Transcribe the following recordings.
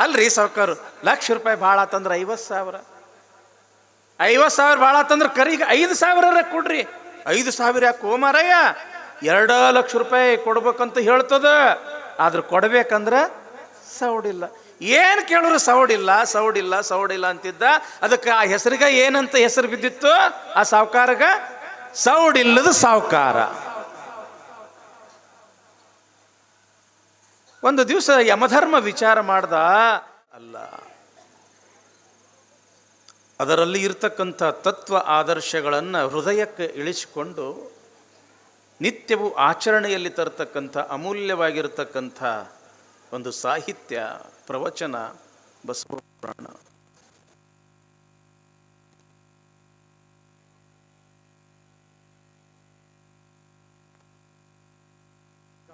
ಅಲ್ರಿ ಸಾವ್ಕಾರ, ₹1,00,000 ಭಾಳ ಆತಂದ್ರೆ 50,000, 50,000 ಭಾಳ ಆತಂದ್ರೆ ಕರಿಗೆ 5,000 ಕೊಡ್ರಿ. 5,000 ಯಾಕೋ ಮಾರಯ್ಯ, ₹2,00,000 ಕೊಡ್ಬೇಕಂತ ಹೇಳ್ತದ. ಆದ್ರೆ ಕೊಡ್ಬೇಕಂದ್ರೆ ಸೌಡಿಲ್ಲ. ಏನು ಕೇಳಿದ್ರು ಸೌಡಿಲ್ಲ ಸೌಡಿಲ್ಲ ಸೌಡಿಲ್ಲ ಅಂತಿದ್ದ. ಅದಕ್ಕೆ ಆ ಹೆಸರಿಗೆ ಏನಂತ ಹೆಸರು ಬಿದ್ದಿತ್ತು ಆ ಸಾವ್ಕಾರಗ? ಸೌಡಿಲ್ಲದ ಸಾವ್ಕಾರ. ಒಂದು ದಿವಸ ಯಮಧರ್ಮ ವಿಚಾರ ಮಾಡ್ದ. ಅಲ್ಲ, ಅದರಲ್ಲಿ ಇರ್ತಕ್ಕಂಥ ತತ್ವ ಆದರ್ಶಗಳನ್ನು ಹೃದಯಕ್ಕೆ ಇಳಿಸಿಕೊಂಡು ನಿತ್ಯವೂ ಆಚರಣೆಯಲ್ಲಿ ತರತಕ್ಕಂಥ ಅಮೂಲ್ಯವಾಗಿರತಕ್ಕಂಥ ಒಂದು ಸಾಹಿತ್ಯ ಪ್ರವಚನ ಬಸವ ಪುರಾಣ.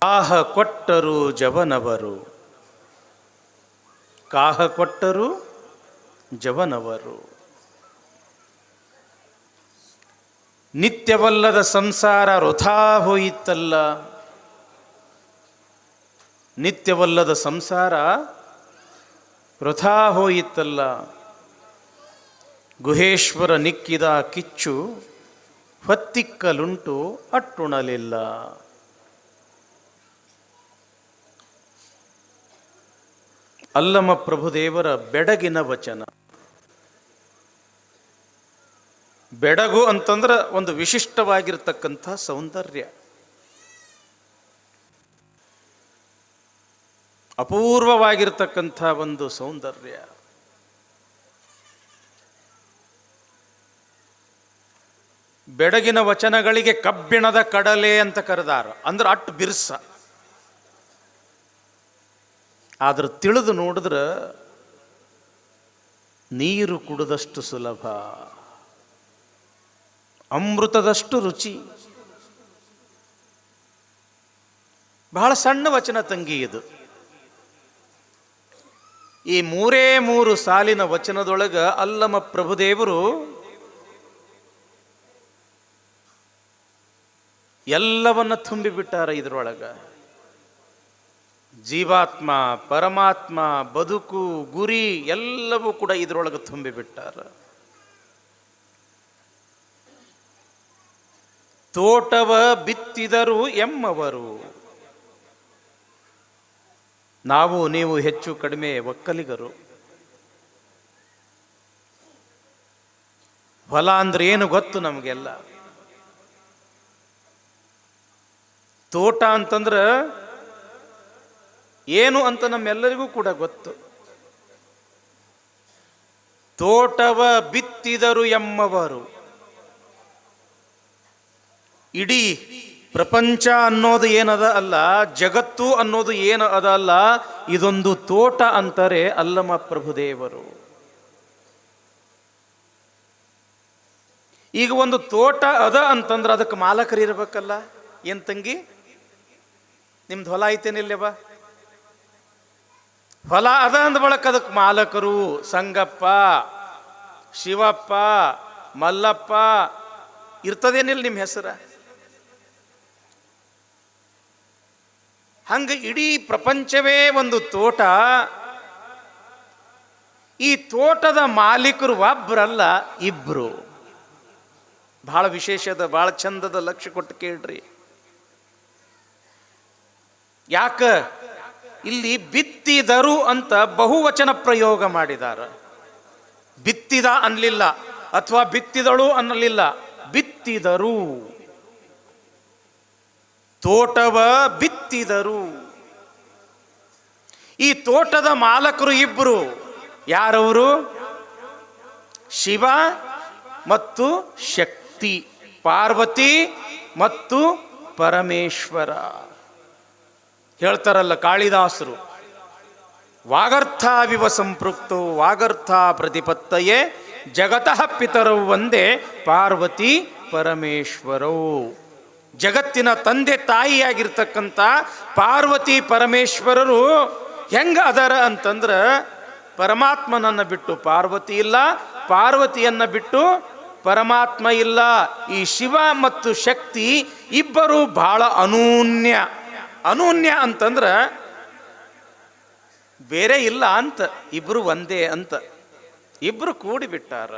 ಕಾಹ ಕೊಟ್ಟರು ಜವನವರು, ಕಾಹ ಕೊಟ್ಟರು ಜವನವರು. ನಿತ್ಯವಲ್ಲದ ಸಂಸಾರ ವೃಥಾ ಹೋಯಿತಲ್ಲ, ನಿತ್ಯವಲ್ಲದ ಸಂಸಾರ ವೃಥಾ ಹೋಯಿತಲ್ಲ. ಗುಹೇಶ್ವರ ನಿಕ್ಕಿದ ಕಿಚ್ಚು ಹೊತ್ತಿಕ್ಕಲುಂಟು ಅಟ್ಟುಣಲಿಲ್ಲ. ಅಲ್ಲಮ ಪ್ರಭುದೇವರ ಬೆಡಗಿನ ವಚನ. ಬೆಡಗು ಅಂತಂದ್ರೆ ಒಂದು ವಿಶಿಷ್ಟವಾಗಿರ್ತಕ್ಕಂಥ ಸೌಂದರ್ಯ, ಅಪೂರ್ವವಾಗಿರ್ತಕ್ಕಂಥ ಒಂದು ಸೌಂದರ್ಯ. ಬೆಡಗಿನ ವಚನಗಳಿಗೆ ಕಬ್ಬಿಣದ ಕಡಲೆ ಅಂತ ಕರೆದಾರ. ಅಂದ್ರೆ ಅಟ್ಟು ಬಿರ್ಸ. ಆದ್ರೆ ತಿಳಿದು ನೋಡಿದ್ರೆ ನೀರು ಕುಡಿದಷ್ಟು ಸುಲಭ, ಅಮೃತದಷ್ಟು ರುಚಿ. ಬಹಳ ಸಣ್ಣ ವಚನ ತಂಗಿ ಇದು. ಈ 3 ಸಾಲಿನ ವಚನದೊಳಗ ಅಲ್ಲಮ ಪ್ರಭುದೇವರು ಎಲ್ಲವನ್ನ ತುಂಬಿಬಿಟ್ಟಾರ. ಇದರೊಳಗ ಜೀವಾತ್ಮ, ಪರಮಾತ್ಮ, ಬದುಕು, ಗುರಿ ಎಲ್ಲವೂ ಕೂಡ ಇದರೊಳಗೆ ತುಂಬಿಬಿಟ್ಟಾರ. ತೋಟವ ಬಿತ್ತಿದರು ಎಮ್ಮವರು. ನಾವು ನೀವು ಹೆಚ್ಚು ಕಡಿಮೆ ಒಕ್ಕಲಿಗರು. ಹೊಲ ಅಂದ್ರೆ ಏನು ಗೊತ್ತು ನಮಗೆಲ್ಲ. ತೋಟ ಅಂತಂದ್ರೆ ಏನು ಅಂತ ನಮ್ಮೆಲ್ಲರಿಗೂ ಕೂಡ ಗೊತ್ತು. ತೋಟವ ಬಿತ್ತಿದರು ಎಮ್ಮವರು. ಇಡೀ ಪ್ರಪಂಚ ಅನ್ನೋದು ಏನದ ಅಲ್ಲ, ಜಗತ್ತು ಅನ್ನೋದು ಏನು ಅದ ಅಲ್ಲ, ಇದೊಂದು ತೋಟ ಅಂತಾರೆ ಅಲ್ಲಮ ಪ್ರಭುದೇವರು. ಈಗ ಒಂದು ತೋಟ ಅದ ಅಂತಂದ್ರೆ ಅದಕ್ಕೆ ಮಾಲಕರು ಇರ್ಬೇಕಲ್ಲ. ಏನ್ ತಂಗಿ, ನಿಮ್ದು ಹೊಲ ಐತೇನಿಲ್ಲವ? ಹೊಲ ಅದ ಅಂದ ಬಳಕ ಅದಕ್ಕೆ ಮಾಲಕರು ಸಂಗಪ್ಪ, ಶಿವಪ್ಪ, ಮಲ್ಲಪ್ಪ ಇರ್ತದೇನಿಲ್ಲ ನಿಮ್ಮ ಹೆಸರ. ಹಂಗ ಇಡೀ ಪ್ರಪಂಚವೇ ಒಂದು ತೋಟ. ಈ ತೋಟದ ಮಾಲೀಕರು ಒಬ್ಬರಲ್ಲ, ಇಬ್ರು. ಬಹಳ ವಿಶೇಷದ, ಬಹಳ ಚಂದದ, ಲಕ್ಷ್ಯ ಕೊಟ್ಟು ಕೇಳ್ರಿ. ಯಾಕ ಇಲ್ಲಿ ಬಿತ್ತಿದರು ಅಂತ ಬಹುವಚನ ಪ್ರಯೋಗ ಮಾಡಿದಾರ. ಬಿತ್ತಿದ ಅನ್ಲಿಲ್ಲ, ಅಥವಾ ಬಿತ್ತಿದಳು ಅನ್ನಲಿಲ್ಲ, ಬಿತ್ತಿದರು. ತೋಟವ ಬಿತ್ತಿದರು. ಈ ತೋಟದ ಮಾಲಕರು ಇಬ್ರು. ಯಾರವರು? ಶಿವ ಮತ್ತು ಶಕ್ತಿ, ಪಾರ್ವತಿ ಮತ್ತು ಪರಮೇಶ್ವರ. ಹೇಳ್ತಾರಲ್ಲ ಕಾಳಿದಾಸರು, ವಾಗರ್ಥಾವಿವ ಸಂಪೃಕ್ತೋ ವಾಗರ್ಥ ಪ್ರತಿಪತ್ತಯೇ ಜಗತಃ ಪಿತರೌ ಒಂದೇ ಪಾರ್ವತಿ ಪರಮೇಶ್ವರೌ. ಜಗತ್ತಿನ ತಂದೆ ತಾಯಿಯಾಗಿರ್ತಕ್ಕಂಥ ಪಾರ್ವತಿ ಪರಮೇಶ್ವರರು ಹೆಂಗ ಅದರ ಅಂತಂದ್ರೆ, ಪರಮಾತ್ಮನನ್ನ ಬಿಟ್ಟು ಪಾರ್ವತಿ ಇಲ್ಲ, ಪಾರ್ವತಿಯನ್ನ ಬಿಟ್ಟು ಪರಮಾತ್ಮ ಇಲ್ಲ. ಈ ಶಿವ ಮತ್ತು ಶಕ್ತಿ ಇಬ್ಬರು ಬಹಳ ಅನೂನ್ಯ. ಅನೂನ್ಯ ಅಂತಂದ್ರೆ ಬೇರೆ ಇಲ್ಲ ಅಂತ, ಇಬ್ರು ಒಂದೇ ಅಂತ ಇಬ್ರು ಕೂಡಿಬಿಟ್ಟಾರ.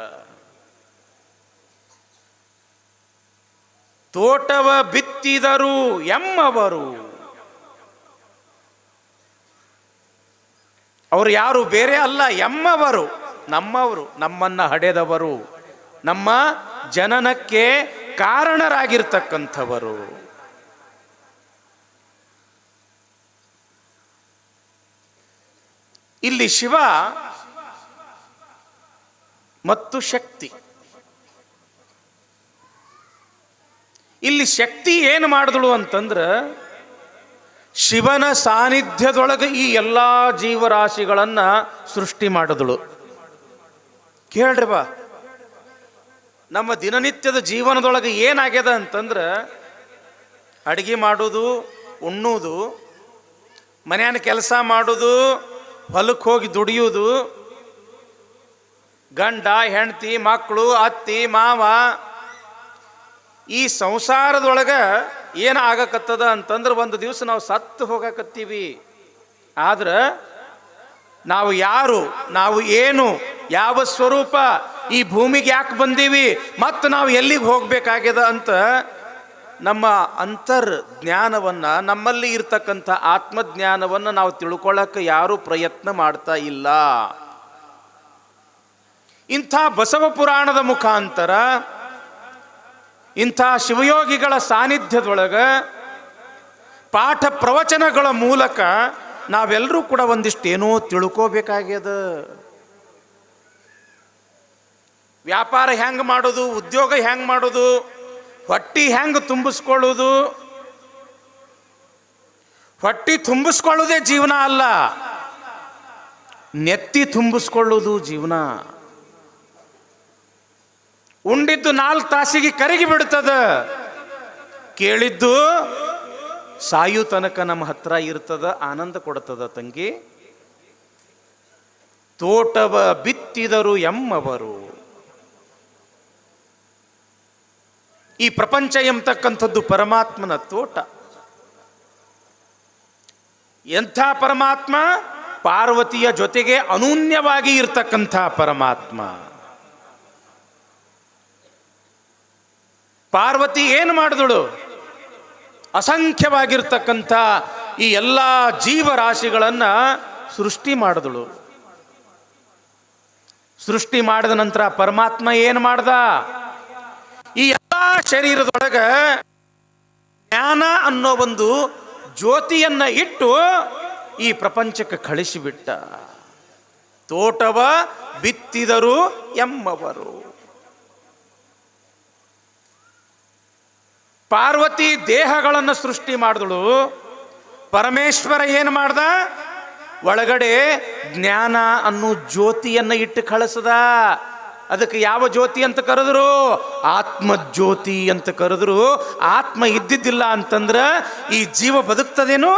ತೋಟವ ಬಿತ್ತಿದರು ಎಮ್ಮವರು. ಅವರು ಯಾರು ಬೇರೆ ಅಲ್ಲ, ಎಮ್ಮವರು, ನಮ್ಮವರು, ನಮ್ಮನ್ನ ಹಡೆದವರು, ನಮ್ಮ ಜನನಕ್ಕೆ ಕಾರಣರಾಗಿರ್ತಕ್ಕಂಥವರು. ಇಲ್ಲಿ ಶಿವ ಮತ್ತು ಶಕ್ತಿ. ಇಲ್ಲಿ ಶಕ್ತಿ ಏನು ಮಾಡಿದಳು ಅಂತಂದ್ರೆ, ಶಿವನ ಸಾನ್ನಿಧ್ಯದೊಳಗೆ ಈ ಎಲ್ಲ ಜೀವರಾಶಿಗಳನ್ನ ಸೃಷ್ಟಿ ಮಾಡಿದಳು. ಕೇಳ್ರಿ ಬಾ, ನಮ್ಮ ದಿನನಿತ್ಯದ ಜೀವನದೊಳಗೆ ಏನಾಗ್ಯದ ಅಂತಂದ್ರೆ, ಅಡುಗೆ ಮಾಡೋದು, ಉಣ್ಣುವುದು, ಮನೆಯ ಕೆಲಸ ಮಾಡೋದು, ಹೊಲಕ್ಕೆ ಹೋಗಿ ದುಡಿಯೋದು, ಗಂಡ ಹೆಂಡತಿ ಮಕ್ಕಳು ಅತ್ತಿ ಮಾವ, ಈ ಸಂಸಾರದೊಳಗೆ ಏನು ಆಗಕತ್ತದ ಅಂತಂದ್ರೆ, ಒಂದು ದಿವಸ ನಾವು ಸತ್ತು ಹೋಗಕತ್ತೀವಿ. ಆದ್ರೆ ನಾವು ಯಾರು, ನಾವು ಏನು, ಯಾವ ಸ್ವರೂಪ, ಈ ಭೂಮಿಗೆ ಯಾಕೆ ಬಂದೀವಿ, ಮತ್ತು ನಾವು ಎಲ್ಲಿಗೆ ಹೋಗ್ಬೇಕಾಗ್ಯದ ಅಂತ ನಮ್ಮ ಅಂತರ್ ಜ್ಞಾನವನ್ನು, ನಮ್ಮಲ್ಲಿ ಇರ್ತಕ್ಕಂಥ ಆತ್ಮಜ್ಞಾನವನ್ನು ನಾವು ತಿಳ್ಕೊಳ್ಳೋಕೆ ಯಾರೂ ಪ್ರಯತ್ನ ಮಾಡ್ತಾ ಇಲ್ಲ. ಇಂಥ ಬಸವ ಪುರಾಣದ ಮುಖಾಂತರ, ಇಂಥ ಶಿವಯೋಗಿಗಳ ಸಾನ್ನಿಧ್ಯದೊಳಗೆ ಪಾಠ ಪ್ರವಚನಗಳ ಮೂಲಕ ನಾವೆಲ್ಲರೂ ಕೂಡ ಒಂದಿಷ್ಟೇನೋ ತಿಳ್ಕೋಬೇಕಾಗ್ಯದ. ವ್ಯಾಪಾರ ಹೆಂಗೆ ಮಾಡೋದು, ಉದ್ಯೋಗ ಹೆಂಗೆ ಮಾಡೋದು, ಹೊಟ್ಟಿ ಹೆಂಗೆ ತುಂಬಿಸ್ಕೊಳ್ಳೋದು. ಹೊಟ್ಟಿ ತುಂಬಿಸ್ಕೊಳ್ಳೋದೇ ಜೀವನ ಅಲ್ಲ, ನೆತ್ತಿ ತುಂಬಿಸ್ಕೊಳ್ಳೋದು ಜೀವನ. ಉಂಡಿದ್ದು 4 ತಾಸಿಗೆ ಕರಗಿ ಬಿಡ್ತದ, ಕೇಳಿದ್ದು ಸಾಯು ತನಕ ನಮ್ಮ ಹತ್ರ ಇರ್ತದ, ಆನಂದ ಕೊಡ್ತದ. ತಂಗಿ, ತೋಟವ ಬಿತ್ತಿದರು ಎಮ್ಮವರು. ಈ ಪ್ರಪಂಚ ಎಂಬತಕ್ಕಂಥದ್ದು ಪರಮಾತ್ಮನ ತೋಟ. ಎಂಥ ಪರಮಾತ್ಮ? ಪಾರ್ವತಿಯ ಜೊತೆಗೆ ಅನೂನ್ಯವಾಗಿ ಇರ್ತಕ್ಕಂಥ ಪರಮಾತ್ಮ. ಪಾರ್ವತಿ ಏನು ಮಾಡಿದಳು? ಅಸಂಖ್ಯವಾಗಿರ್ತಕ್ಕಂಥ ಈ ಎಲ್ಲ ಜೀವರಾಶಿಗಳನ್ನು ಸೃಷ್ಟಿ ಮಾಡಿದಳು. ಸೃಷ್ಟಿ ಮಾಡಿದ ನಂತರ ಪರಮಾತ್ಮ ಏನು ಮಾಡ್ದ? ಈ ಎಲ್ಲ ಶರೀರದೊಳಗೆ ಜ್ಞಾನ ಅನ್ನೋ ಒಂದು ಜ್ಯೋತಿಯನ್ನ ಇಟ್ಟು ಈ ಪ್ರಪಂಚಕ್ಕೆ ಕಳಿಸಿಬಿಟ್ಟ. ತೋಟವ ಬಿತ್ತಿದರು ಎಮ್ಮವರು. ಪಾರ್ವತಿ ದೇಹಗಳನ್ನು ಸೃಷ್ಟಿ ಮಾಡಿದಳು, ಪರಮೇಶ್ವರ ಏನು ಮಾಡ್ದ? ಒಳಗಡೆ ಜ್ಞಾನ ಅನ್ನೋ ಜ್ಯೋತಿಯನ್ನ ಇಟ್ಟು ಕಳಿಸದ. ಅದಕ್ಕೆ ಯಾವ ಜ್ಯೋತಿ ಅಂತ ಕರೆದ್ರು? ಆತ್ಮಜ್ಯೋತಿ ಅಂತ ಕರೆದ್ರು. ಆತ್ಮ ಇದ್ದಿದ್ದಿಲ್ಲ ಅಂತಂದ್ರೆ ಈ ಜೀವ ಬದುಕ್ತದೇನು?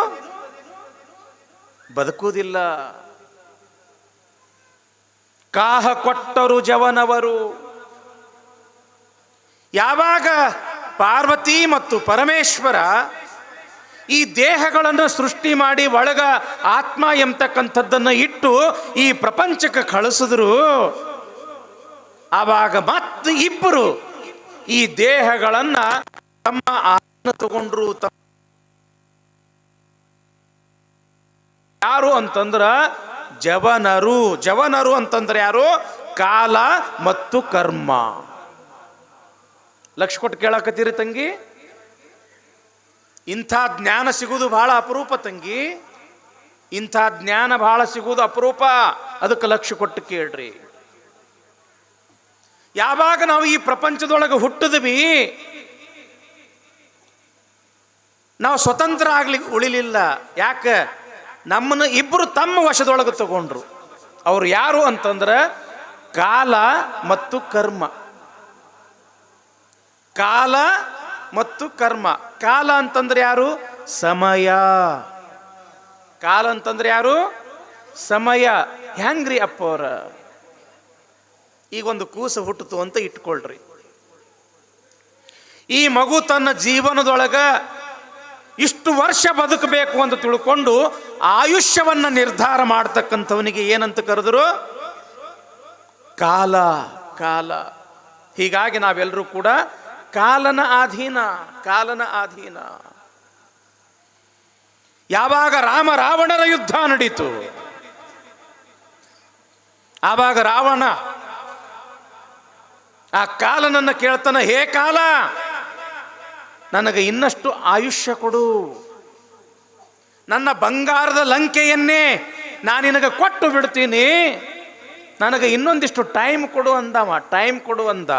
ಬದುಕುವುದಿಲ್ಲ. ಕಾಹ ಕೊಟ್ಟರು ಜವನವರು. ಯಾವಾಗ ಪಾರ್ವತಿ ಮತ್ತು ಪರಮೇಶ್ವರ ಈ ದೇಹಗಳನ್ನು ಸೃಷ್ಟಿ ಮಾಡಿ ಒಳಗ ಆತ್ಮ ಎಂಬತಕ್ಕಂಥದ್ದನ್ನು ಇಟ್ಟು ಈ ಪ್ರಪಂಚಕ್ಕೆ ಕಳಿಸಿದ್ರು, ಆವಾಗ ಮತ್ತೆ ಇಬ್ಬರು ಈ ದೇಹಗಳನ್ನ ತಮ್ಮ ಆತ್ಮ ತಗೊಂಡ್ರು. ಯಾರು ಅಂತಂದ್ರ ಜವನರು. ಜವನರು ಅಂತಂದ್ರೆ ಯಾರು? ಕಾಲ ಮತ್ತು ಕರ್ಮ. ಲಕ್ಷ ಕೊಟ್ಟು ಕೇಳಕತ್ತೀರಿ ತಂಗಿ? ಇಂಥ ಜ್ಞಾನ ಸಿಗುವುದು ಬಹಳ ಅಪರೂಪ ತಂಗಿ. ಇಂಥ ಜ್ಞಾನ ಬಹಳ ಸಿಗುವುದು ಅಪರೂಪ. ಅದಕ್ಕೆ ಲಕ್ಷ ಕೊಟ್ಟು ಕೇಳ್ರಿ. ಯಾವಾಗ ನಾವು ಈ ಪ್ರಪಂಚದೊಳಗೆ ಹುಟ್ಟಿದ್ವಿ, ನಾವು ಸ್ವತಂತ್ರ ಆಗ್ಲಿಕ್ಕೆ ಉಳಿಲಿಲ್ಲ. ಯಾಕೆ? ನಮ್ಮನ್ನು ಇಬ್ಬರು ತಮ್ಮ ವಶದೊಳಗೆ ತಗೊಂಡ್ರು. ಅವ್ರು ಯಾರು ಅಂತಂದ್ರೆ ಕಾಲ ಮತ್ತು ಕರ್ಮ. ಕಾಲ ಮತ್ತು ಕರ್ಮ. ಕಾಲ ಅಂತಂದ್ರೆ ಯಾರು? ಸಮಯ. ಕಾಲ ಅಂತಂದ್ರೆ ಯಾರು? ಸಮಯ. ಹೆಂಗ್ರಿ ಅಪ್ಪವ್ರ? ಈಗ ಒಂದು ಕೂಸು ಹುಟ್ಟಿತು ಅಂತ ಇಟ್ಕೊಳ್ರಿ. ಈ ಮಗು ತನ್ನ ಜೀವನದೊಳಗ ಇಷ್ಟು ವರ್ಷ ಬದುಕಬೇಕು ಅಂತ ತಿಳ್ಕೊಂಡು ಆಯುಷ್ಯವನ್ನು ನಿರ್ಧಾರ ಮಾಡ್ತಕ್ಕಂಥವನಿಗೆ ಏನಂತ ಕರೆದರು? ಕಾಲ. ಕಾಲ. ಹೀಗಾಗಿ ನಾವೆಲ್ಲರೂ ಕೂಡ ಕಾಲನ ಅಧೀನ. ಕಾಲನ ಅಧೀನ. ಯಾವಾಗ ರಾಮ ರಾವಣರ ಯುದ್ಧ ನಡೀತು, ಆವಾಗ ರಾವಣ ಆ ಕಾಲನನ್ನು ಕೇಳ್ತಾನ, ಹೇ ಕಾಲ, ನನಗೆ ಇನ್ನಷ್ಟು ಆಯುಷ್ಯ ಕೊಡು, ನನ್ನ ಬಂಗಾರದ ಲಂಕೆಯನ್ನೇ ನಾನು ನಿನಗೆ ಕೊಟ್ಟು ಬಿಡ್ತೀನಿ, ನನಗೆ ಇನ್ನೊಂದಿಷ್ಟು ಟೈಮ್ ಕೊಡು ಅಂದವ. ಟೈಮ್ ಕೊಡು ಅಂದ.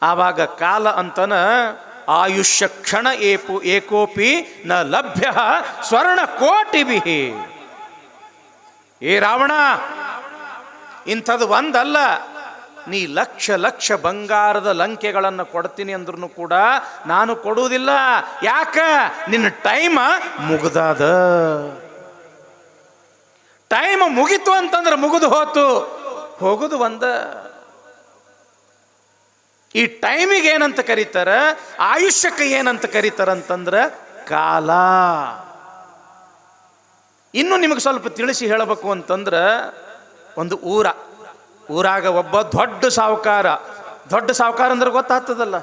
ಆವಾಗ ಕಾಲ ಅಂತನ, ಆಯುಷ್ಯ ಕ್ಷಣ ಏಕೋಪಿ ನ ಲಭ್ಯ ಸ್ವರ್ಣ ಕೋಟಿಭಿಹಿ. ಏ ರಾವಣ, ಇಂಥದ್ದು ಒಂದಲ್ಲ, ನೀ ಲಕ್ಷ ಲಕ್ಷ ಬಂಗಾರದ ಲಂಕೆಗಳನ್ನು ಕೊಡ್ತೀನಿ ಅಂದ್ರೂ ಕೂಡ ನಾನು ಕೊಡುವುದಿಲ್ಲ. ಯಾಕ? ನಿನ್ನ ಟೈಮ್ ಮುಗ್ದಾದ. ಟೈಮ್ ಮುಗಿತು ಅಂತಂದ್ರೆ ಮುಗಿದು ಹೋತು, ಹೋಗುದು ಒಂದ. ಈ ಟೈಮಿಗೆ ಏನಂತ ಕರೀತಾರ? ಆಯುಷ್ಯಕ್ಕೆ ಏನಂತ ಕರೀತಾರಂತಂದ್ರೆ ಕಾಲ. ಇನ್ನು ನಿಮಗೆ ಸ್ವಲ್ಪ ತಿಳಿಸಿ ಹೇಳಬೇಕು ಅಂತಂದ್ರೆ, ಒಂದು ಊರಾಗ ಒಬ್ಬ ದೊಡ್ಡ ಸಾಹುಕಾರ. ದೊಡ್ಡ ಸಾಹುಕಾರ ಅಂದ್ರೆ ಗೊತ್ತಾಗ್ತದಲ್ಲ,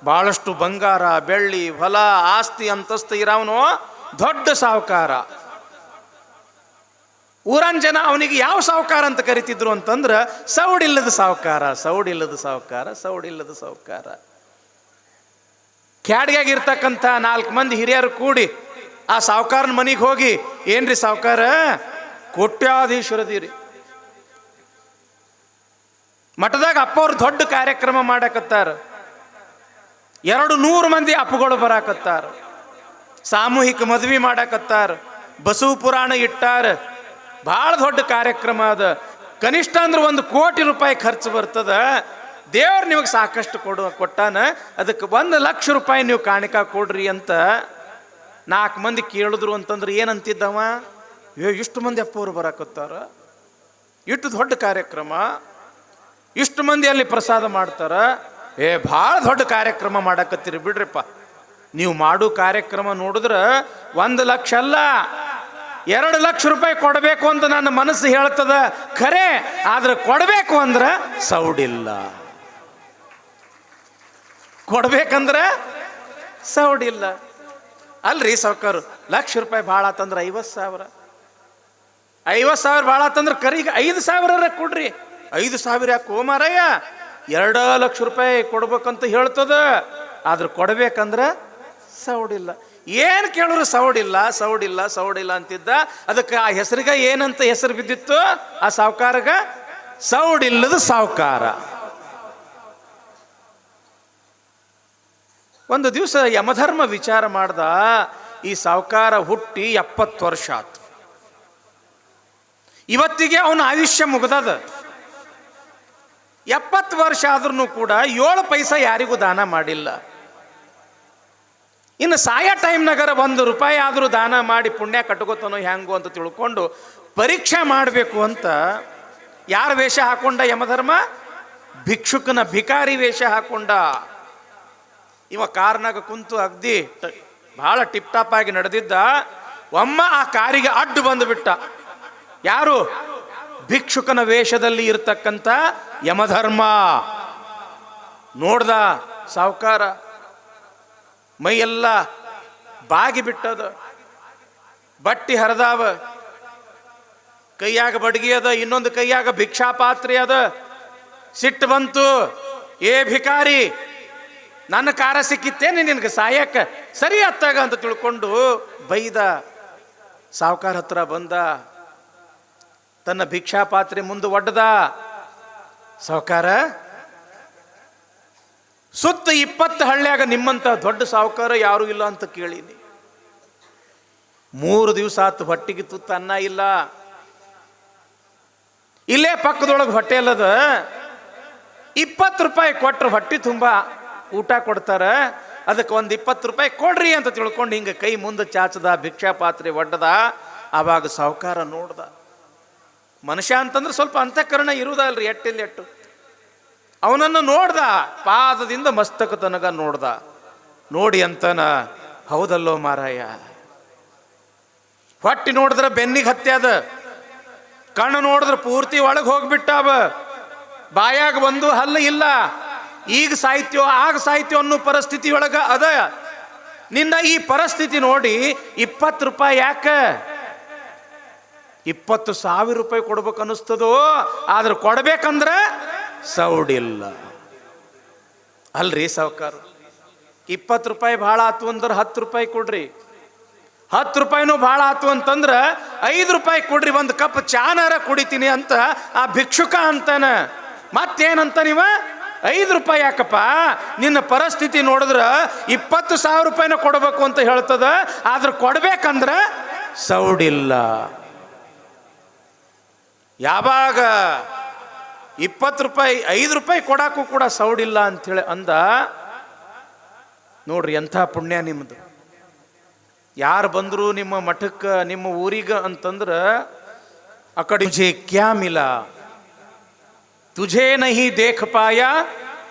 ಬಹಳಷ್ಟು ಬಂಗಾರ ಬೆಳ್ಳಿ ಹೊಲ ಆಸ್ತಿ ಅಂತಸ್ತು ಇರೋವನು ದೊಡ್ಡ ಸಾಹುಕಾರ. ಊರನ್ ಜನ ಅವನಿಗೆ ಯಾವ ಸಾಹುಕಾರ ಅಂತ ಕರಿತಿದ್ರು ಅಂತಂದ್ರೆ ಸೌಡಿಲ್ಲದ ಸಾಹುಕಾರ. ಸೌಡಿಲ್ಲದ ಸಾಹುಕಾರ. ಸೌಡಿಲ್ಲದ ಸಾಹುಕಾರ. ಕ್ಯಾಡ್ಗಾಗಿರ್ತಕ್ಕಂಥ 4 ಮಂದಿ ಹಿರಿಯರು ಕೂಡಿ ಆ ಸಾಹುಕಾರನ ಮನೆಗೆ ಹೋಗಿ, ಏನ್ರಿ ಸಾಹುಕಾರ, ಕೋಟ್ಯಾಧೀಶ್ವರದಿರಿ, ಮಠದಾಗ ಅಪ್ಪವ್ರು ದೊಡ್ಡ ಕಾರ್ಯಕ್ರಮ ಮಾಡಕತ್ತಾರ, 200 ಮಂದಿ ಅಪ್ಪಗಳು ಬರಾಕತ್ತಾರ, ಸಾಮೂಹಿಕ ಮದುವೆ ಮಾಡಕತ್ತಾರ, ಬಸವ ಪುರಾಣ ಇಟ್ಟಾರ, ಭಾಳ ದೊಡ್ಡ ಕಾರ್ಯಕ್ರಮ ಅದ, ಕನಿಷ್ಠ ಅಂದ್ರೆ 1 ಕೋಟಿ ರೂಪಾಯಿ ಖರ್ಚು ಬರ್ತದ, ದೇವ್ರು ನಿಮಗೆ ಸಾಕಷ್ಟು ಕೊಟ್ಟಾನ, ಅದಕ್ಕೆ 1 ಲಕ್ಷ ರೂಪಾಯಿ ನೀವು ಕಾಣಿಕ ಕೊಡ್ರಿ ಅಂತ 4 ಮಂದಿ ಕೇಳಿದ್ರು ಅಂತಂದ್ರೆ ಏನಂತಿದ್ದವ? ಇಷ್ಟು ಮಂದಿ ಅಪ್ಪವ್ರು ಬರಾಕತ್ತಾರ, ಇಷ್ಟು ದೊಡ್ಡ ಕಾರ್ಯಕ್ರಮ, ಇಷ್ಟು ಮಂದಿ ಅಲ್ಲಿ ಪ್ರಸಾದ ಮಾಡ್ತಾರ, ಭಾಳ ದೊಡ್ಡ ಕಾರ್ಯಕ್ರಮ ಮಾಡಕತ್ತೀರಿ ಬಿಡ್ರಿಪ್ಪ, ನೀವು ಮಾಡೋ ಕಾರ್ಯಕ್ರಮ ನೋಡಿದ್ರೆ 1 ಲಕ್ಷ ಅಲ್ಲ 2 ಲಕ್ಷ ರೂಪಾಯಿ ಕೊಡಬೇಕು ಅಂತ ನನ್ನ ಮನಸ್ಸು ಹೇಳ್ತದ ಖರೆ, ಆದ್ರೆ ಕೊಡಬೇಕು ಅಂದ್ರೆ ಸೌಡಿಲ್ಲ. ಕೊಡ್ಬೇಕಂದ್ರೆ ಸೌಡಿಲ್ಲ. ಅಲ್ರಿ ಸಾವ್ಕಾರು, 1 ಲಕ್ಷ ರೂಪಾಯಿ ಭಾಳ ಆತಂದ್ರೆ 50,000, 50,000 ಭಾಳ ಆತಂದ್ರೆ ಕರಿಗೆ 5,000 ಕೊಡ್ರಿ. 5,000 ಯಾಕೋ ಮಾರಾಯ, 2 ಲಕ್ಷ ರೂಪಾಯಿ ಕೊಡ್ಬೇಕಂತ ಹೇಳ್ತದ, ಆದ್ರೆ ಕೊಡ್ಬೇಕಂದ್ರೆ ಸೌಡಿಲ್ಲ. ಏನು ಕೇಳಿದ್ರು ಸೌಡಿಲ್ಲ ಸೌಡಿಲ್ಲ ಸೌಡಿಲ್ಲ ಅಂತಿದ್ದ. ಅದಕ್ಕೆ ಆ ಹೆಸರಿಗೆ ಏನಂತ ಹೆಸರು ಬಿದ್ದಿತ್ತು ಆ ಸಾಹುಕಾರಗ? ಸೌಡಿಲ್ಲದ ಸಾಹುಕಾರ. ಒಂದು ದಿವಸ ಯಮಧರ್ಮ ವಿಚಾರ ಮಾಡ್ದ, ಈ ಸಾಹುಕಾರ ಹುಟ್ಟಿ 70 ವರ್ಷ ಆತು, ಇವತ್ತಿಗೆ ಅವನ ಆಯುಷ್ಯ ಮುಗ್ದದ. 70 ವರ್ಷ ಆದ್ರೂ ಕೂಡ 7 ಪೈಸಾ ಯಾರಿಗೂ ದಾನ ಮಾಡಿಲ್ಲ. ಇನ್ನು ಸಾಯ ಟೈಮ್ನಾಗರ 1 ರೂಪಾಯಿ ಆದರೂ ದಾನ ಮಾಡಿ ಪುಣ್ಯ ಕಟ್ಕೋತಾನೋ ಹೆಂಗೋ ಅಂತ ತಿಳ್ಕೊಂಡು ಪರೀಕ್ಷೆ ಮಾಡಬೇಕು ಅಂತ ಯಾರ ವೇಷ ಹಾಕೊಂಡ ಯಮಧರ್ಮ? ಭಿಕ್ಷುಕನ ಭಿಕಾರಿ ವೇಷ ಹಾಕೊಂಡ. ಇವ ಕಾರ್ನಾಗ ಕುಂತು ಅಗ್ದಿ ಬಹಳ ಟಿಪ್ ಟಾಪ್ ಆಗಿ ನಡೆದಿದ್ದ. ಒಮ್ಮ ಆ ಕಾರಿಗೆ ಅಡ್ಡು ಬಂದುಬಿಟ್ಟ. ಯಾರು? ಭಿಕ್ಷುಕನ ವೇಷದಲ್ಲಿ ಇರ್ತಕ್ಕಂಥ ಯಮಧರ್ಮ. ನೋಡ್ದ ಸಾಹುಕಾರ, ಮೈಯೆಲ್ಲ ಬಾಗಿ ಬಿಟ್ಟದ, ಬಟ್ಟಿ ಹರಿದಾವ, ಕೈಯಾಗ ಬಡಗಿ ಅದ, ಇನ್ನೊಂದು ಕೈಯಾಗ ಭಿಕ್ಷಾ ಪಾತ್ರೆ ಅದ. ಸಿಟ್ಟು ಬಂತು, ಏ ಭಿಕಾರಿ, ನನ್ನ ಕಾರ ಸಿಕ್ಕಿತ್ತೇನೆ ನಿನಗೆ ಸಾಯಕ್ಕ? ಸರಿ ಅತ್ತಾಗ ಅಂತ ತಿಳ್ಕೊಂಡು ಬೈದ. ಸಾಹುಕಾರ ಹತ್ರ ಬಂದ, ತನ್ನ ಭಿಕ್ಷಾ ಪಾತ್ರೆ ಮುಂದೆ ಒಡ್ಡದ. ಸಾಹುಕಾರ, ಸುತ್ತ 20 ಹಳ್ಳಿಯಾಗ ನಿಮ್ಮಂತ ದೊಡ್ಡ ಸಾಹುಕಾರ ಯಾರು ಇಲ್ಲ ಅಂತ ಕೇಳೀನಿ. 3 ದಿವಸ ಆತು, ಹೊಟ್ಟಿಗೆ ತುತ್ತ ಅನ್ನ ಇಲ್ಲ. ಇಲ್ಲೇ ಪಕ್ಕದೊಳಗೆ ಹೋಟೆಲ್ ಅದ, 20 ರೂಪಾಯಿ ಕೊಟ್ರು ಹೊಟ್ಟಿ ತುಂಬ ಊಟ ಕೊಡ್ತಾರ, ಅದಕ್ಕೆ ಒಂದು 20 ರೂಪಾಯಿ ಕೊಡ್ರಿ ಅಂತ ತಿಳ್ಕೊಂಡು ಹಿಂಗೆ ಕೈ ಮುಂದೆ ಚಾಚದ, ಭಿಕ್ಷಾ ಪಾತ್ರೆ ಒಡ್ಡದ. ಆವಾಗ ಸಾಹುಕಾರ ನೋಡ್ದ. ಮನುಷ್ಯ ಅಂತಂದ್ರೆ ಸ್ವಲ್ಪ ಅಂತಃಕರಣ ಇರುವುದಲ್ರಿ, ಎಟ್ಟು ಅವನನ್ನು ನೋಡ್ದ, ಪಾದದಿಂದ ಮಸ್ತಕ ತನಗ ನೋಡ್ದ. ನೋಡಿ ಅಂತನ, ಹೌದಲ್ಲೋ ಮಾರಾಯ. ಹೊಟ್ಟಿ ನೋಡಿದ್ರೆ ಬೆನ್ನಿಗೆ ಹತ್ಯಾದ, ಕಣ್ಣು ನೋಡಿದ್ರೆ ಪೂರ್ತಿ ಒಳಗೆ ಹೋಗ್ಬಿಟ್ಟಾವ, ಬಾಯಾಗ ಒಂದು ಹಲ್ಲು ಇಲ್ಲ. ಈಗ ಸಾಹಿತ್ಯ ಆಗ ಸಾಹಿತ್ಯ ಅನ್ನೋ ಪರಿಸ್ಥಿತಿ ಒಳಗ ಅದ. ನಿನ್ನ ಈ ಪರಿಸ್ಥಿತಿ ನೋಡಿ 20 ರೂಪಾಯಿ ಯಾಕ 20,000 ರೂಪಾಯಿ ಕೊಡ್ಬೇಕು ಅನಿಸ್ತದೋ, ಆದ್ರೆ ಕೊಡ್ಬೇಕಂದ್ರೆ ಸೌಡಿಲ್ಲ. ಅಲ್ರಿ ಸಾವುಕಾರ, 20 ರೂಪಾಯಿ ಭಾಳ ಆತು ಅಂದ್ರೆ 10 ರೂಪಾಯಿ ಕೊಡ್ರಿ, 10 ರೂಪಾಯಿನೂ ಭಾಳ ಆತು ಅಂತಂದ್ರೆ 5 ರೂಪಾಯಿ ಕೊಡ್ರಿ, ಒಂದು ಕಪ್ ಚಾನಾರ ಕುಡಿತೀನಿ ಅಂತ ಆ ಭಿಕ್ಷುಕ ಅಂತಾನ. ಮತ್ತೇನಂತ ನೀವ 5 ರೂಪಾಯಿ ಯಾಕಪ್ಪ, ನಿನ್ನ ಪರಿಸ್ಥಿತಿ ನೋಡಿದ್ರೆ 20,000 ರೂಪಾಯಿನ ಕೊಡಬೇಕು ಅಂತ ಹೇಳ್ತದ, ಆದ್ರೆ ಕೊಡ್ಬೇಕಂದ್ರೆ ಸೌಡಿಲ್ಲ. ಯಾವಾಗ 20 ರೂಪಾಯಿ 5 ರೂಪಾಯಿ ಕೊಡಾಕು ಕೂಡ ಸೌಡಿಲ್ಲ ಅಂಥೇಳಿ ಅಂದ. ನೋಡ್ರಿ ಎಂಥ ಪುಣ್ಯ ನಿಮ್ಮದು. ಯಾರು ಬಂದ್ರು ನಿಮ್ಮ ಮಠಕ್ಕೆ ನಿಮ್ಮ ಊರಿಗೆ ಅಂತಂದ್ರೆ ಆ ಕಡೆ ತುझे क्या मिला, तुझे नहीं देख पाया,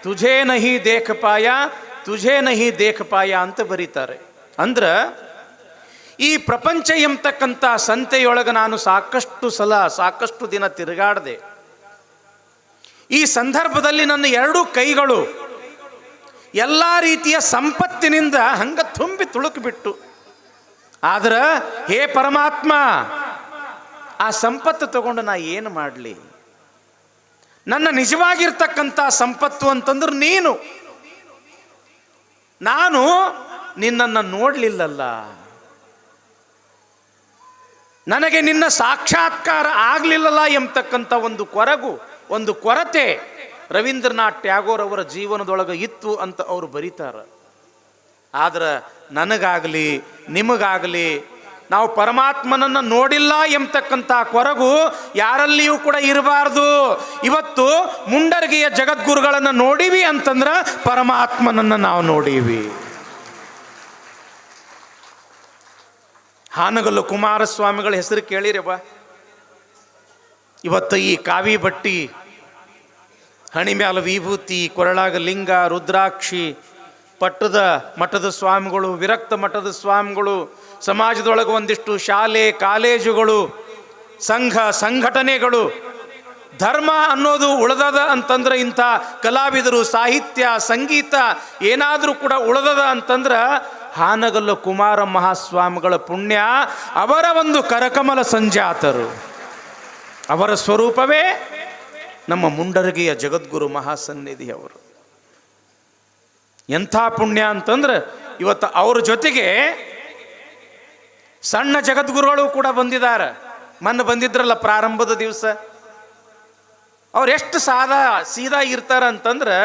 तुझे नहीं देख पाया, तुझे नहीं देख पाया ಅಂತ ಬರೀತಾರೆ. ಅಂದ್ರ ಈ ಪ್ರಪಂಚ ಎಂಬತಕ್ಕಂಥ ಸಂತೆಯೊಳಗೆ ನಾನು ಸಾಕಷ್ಟು ಸಲ ಸಾಕಷ್ಟು ದಿನ ತಿರುಗಾಡಿದೆ. ಈ ಸಂದರ್ಭದಲ್ಲಿ ನನ್ನ 2 ಕೈಗಳು ಎಲ್ಲ ರೀತಿಯ ಸಂಪತ್ತಿನಿಂದ ಹಂಗ ತುಂಬಿ ತುಳುಕಿಬಿಟ್ಟು, ಆದ್ರೆ ಹೇ ಪರಮಾತ್ಮ, ಆ ಸಂಪತ್ತು ತಗೊಂಡು ನಾ ಏನು ಮಾಡಲಿ? ನನ್ನ ನಿಜವಾಗಿರ್ತಕ್ಕಂಥ ಸಂಪತ್ತು ಅಂತಂದ್ರೆ ನೀನು. ನಾನು ನಿನ್ನನ್ನು ನೋಡಲಿಲ್ಲಲ್ಲ, ನನಗೆ ನಿನ್ನ ಸಾಕ್ಷಾತ್ಕಾರ ಆಗಲಿಲ್ಲಲ್ಲ ಎಂಬತಕ್ಕಂಥ ಒಂದು ಕೊರಗು, ಒಂದು ಕೊರತೆ ರವೀಂದ್ರನಾಥ್ ಟ್ಯಾಗೋರ್ ಅವರ ಜೀವನದೊಳಗೆ ಇತ್ತು ಅಂತ ಅವರು ಬರೀತಾರೆ. ಆದ್ರೆ ನನಗಾಗಲಿ ನಿಮಗಾಗಲಿ ನಾವು ಪರಮಾತ್ಮನನ್ನು ನೋಡಿಲ್ಲ ಎಂಬತಕ್ಕಂಥ ಕೊರಗು ಯಾರಲ್ಲಿಯೂ ಕೂಡ ಇರಬಾರ್ದು. ಇವತ್ತು ಮುಂಡರಗಿಯ ಜಗದ್ಗುರುಗಳನ್ನು ನೋಡಿವಿ ಅಂತಂದ್ರೆ ಪರಮಾತ್ಮನನ್ನು ನಾವು ನೋಡೀವಿ. ಹಾನಗಲ್ಲು ಕುಮಾರಸ್ವಾಮಿಗಳ ಹೆಸರು ಕೇಳಿರವ. ಇವತ್ತು ಈ ಕಾವಿ ಬಟ್ಟಿ, ಹಣಿ ಮ್ಯಾಲ ವಿಭೂತಿ, ಕೊರಳಾಗ ಲಿಂಗ, ರುದ್ರಾಕ್ಷಿ, ಪಟ್ಟದ ಮಠದ ಸ್ವಾಮಿಗಳು, ವಿರಕ್ತ ಮಠದ ಸ್ವಾಮಿಗಳು, ಸಮಾಜದೊಳಗೆ ಒಂದಿಷ್ಟು ಶಾಲೆ ಕಾಲೇಜುಗಳು, ಸಂಘ ಸಂಘಟನೆಗಳು, ಧರ್ಮ ಅನ್ನೋದು ಉಳಿದದ ಅಂತಂದ್ರೆ ಇಂಥ ಕಲಾವಿದರು, ಸಾಹಿತ್ಯ ಸಂಗೀತ ಏನಾದರೂ ಕೂಡ ಉಳಿದದ ಅಂತಂದ್ರೆ ಹಾನಗಲ್ಲು ಕುಮಾರ ಮಹಾಸ್ವಾಮಿಗಳ ಪುಣ್ಯ. ಅವರ ಒಂದು ಕರಕಮಲ ಸಂಜಾತರು, ಅವರ ಸ್ವರೂಪವೇ ನಮ್ಮ ಮುಂಡರಗಿಯ ಜಗದ್ಗುರು ಮಹಾಸನ್ನಿಧಿ ಅವರು. ಎಂಥ ಪುಣ್ಯ ಅಂತಂದ್ರೆ ಇವತ್ತು ಅವ್ರ ಜೊತೆಗೆ ಸಣ್ಣ ಜಗದ್ಗುರುಗಳು ಕೂಡ ಬಂದಿದ್ದಾರೆ. ಮೊನ್ನೆ ಬಂದಿದ್ರಲ್ಲ ಪ್ರಾರಂಭದ ದಿವಸ. ಅವ್ರು ಎಷ್ಟು ಸೀದಾ ಇರ್ತಾರ ಅಂತಂದ್ರೆ,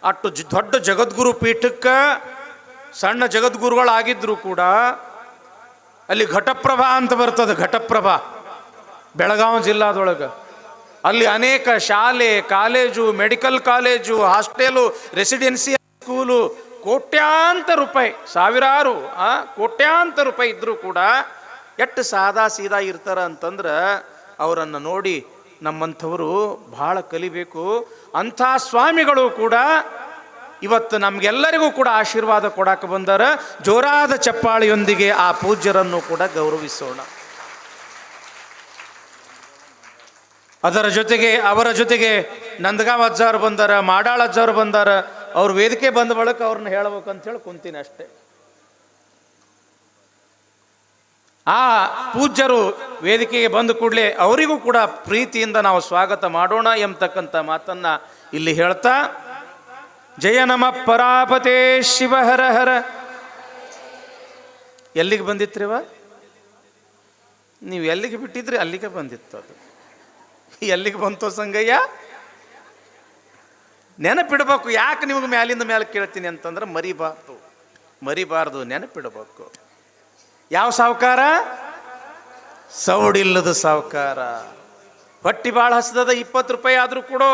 ಅಷ್ಟು ದೊಡ್ಡ ಜಗದ್ಗುರು ಪೀಠಕ್ಕೆ ಸಣ್ಣ ಜಗದ್ಗುರುಗಳಾಗಿದ್ರು ಕೂಡ ಅಲ್ಲಿ ಘಟಪ್ರಭಾ ಅಂತ ಬರ್ತದೆ. ಘಟಪ್ರಭಾ ಬೆಳಗಾವಿ ಜಿಲ್ಲಾದೊಳಗೆ. ಅಲ್ಲಿ ಅನೇಕ ಶಾಲೆ college, medical college, hostel, residential school, ಕೋಟ್ಯಾಂತರ ರೂಪಾಯಿ, ಸಾವಿರಾರು ಕೋಟ್ಯಾಂತರ ರೂಪಾಯಿ ಇದ್ದರೂ ಕೂಡ ಎಷ್ಟು ಸೀದಾ ಇರ್ತಾರ ಅಂತಂದ್ರೆ ಅವರನ್ನು ನೋಡಿ ನಮ್ಮಂಥವರು ಬಹಳ ಕಲಿಬೇಕು. ಅಂಥ ಸ್ವಾಮಿಗಳು ಕೂಡ ಇವತ್ತು ನಮಗೆಲ್ಲರಿಗೂ ಕೂಡ ಆಶೀರ್ವಾದ ಕೊಡಕ್ಕೆ ಬಂದಾರ. ಜೋರಾದ ಚಪ್ಪಾಳಿಯೊಂದಿಗೆ ಆ ಪೂಜ್ಯರನ್ನು ಕೂಡ ಗೌರವಿಸೋಣ. ಅದರ ಜೊತೆಗೆ ಅವರ ಜೊತೆಗೆ ನಂದಗಾವ್ ಅಜ್ಜಾರು ಬಂದಾರ, ಮಾಡಾಳ್ ಅಜ್ಜಾರು ಬಂದಾರ. ಅವ್ರ ವೇದಿಕೆ ಬಂದ ಬಳಿಕ ಅವ್ರನ್ನ ಹೇಳ್ಬೇಕಂತ ಹೇಳಿ ಕುಂತೀನಿ ಅಷ್ಟೇ. ಆ ಪೂಜ್ಯರು ವೇದಿಕೆಗೆ ಬಂದ ಕೂಡಲೇ ಅವರಿಗೂ ಕೂಡ ಪ್ರೀತಿಯಿಂದ ನಾವು ಸ್ವಾಗತ ಮಾಡೋಣ ಎಂಬತಕ್ಕಂಥ ಮಾತನ್ನ ಇಲ್ಲಿ ಹೇಳ್ತಾ, ಜಯ ನಮ ಪರಾಪತೇ ಶಿವ ಹರ ಹರ. ಎಲ್ಲಿಗೆ ಬಂದಿತ್ರಿವ? ನೀವು ಎಲ್ಲಿಗೆ ಬಿಟ್ಟಿದ್ರಿ ಅಲ್ಲಿಗೆ ಬಂದಿತ್ತು. ಅದು ಎಲ್ಲಿಗೆ ಬಂತು ಸಂಗಯ್ಯ? ನೆನಪಿಡ್ಬೇಕು. ಯಾಕೆ ನಿಮಗೆ ಮ್ಯಾಲಿಂದ ಮೇಲೆ ಕೇಳ್ತೀನಿ ಅಂತಂದ್ರೆ ಮರಿಬಾರ್ದು, ನೆನಪಿಡ್ಬೇಕು. ಯಾವ ಸಾವುಕಾರ? ಸೌಡಿಲ್ಲದ ಸಾವುಕಾರ. ಹೊಟ್ಟಿ ಭಾಳ ಹಸದ, 20 ರೂಪಾಯಿ ಆದರೂ ಕೊಡೋ.